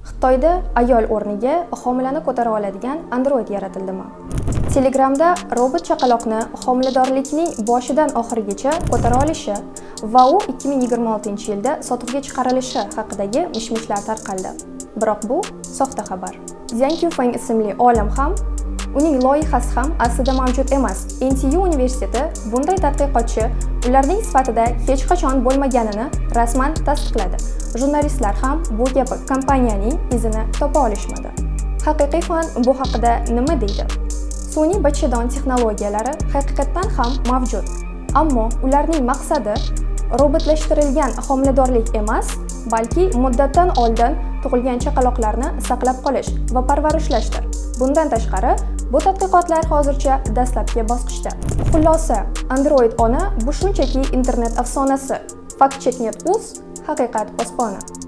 Xitoyda ayol o'rniga homilani ko'tara oladigan Android yaratildimi? Telegramda robot chaqaloqni homiladorlikning boshidan oxirigacha ko'tara olishi va u 2026-yilda sotuvga chiqarilishi haqidagi mish-mishlar tarqaldi. Biroq bu soxta xabar. Zhang Yufeng ismli olim ham, uning loyihasi ham aslida mavjud emas. NTU universiteti bunday tadqiqotchi ularning sifatida hech qachon bo'lmaganini rasman tasdiqladi. Jurnalistlar ham bu kabi kompaniyaning izini topa olishmadi. Haqiqiy fan bu haqida nima deydi? Sun'iy bachadon texnologiyalari haqiqatdan ham mavjud, ammo ularning maqsadi robotlashtirilgan homiladorlik emas, balki muddatdan oldin tug'ilgan chaqaloqlarni saqlab qolish va parvarishlashdir. Bundan tashqari, bu tadqiqotlar hozircha dastlabki bosqichda. Xulosa, Android ona bu shunchaki internet afsonasi. Fact Check.uz haqiqat posboni.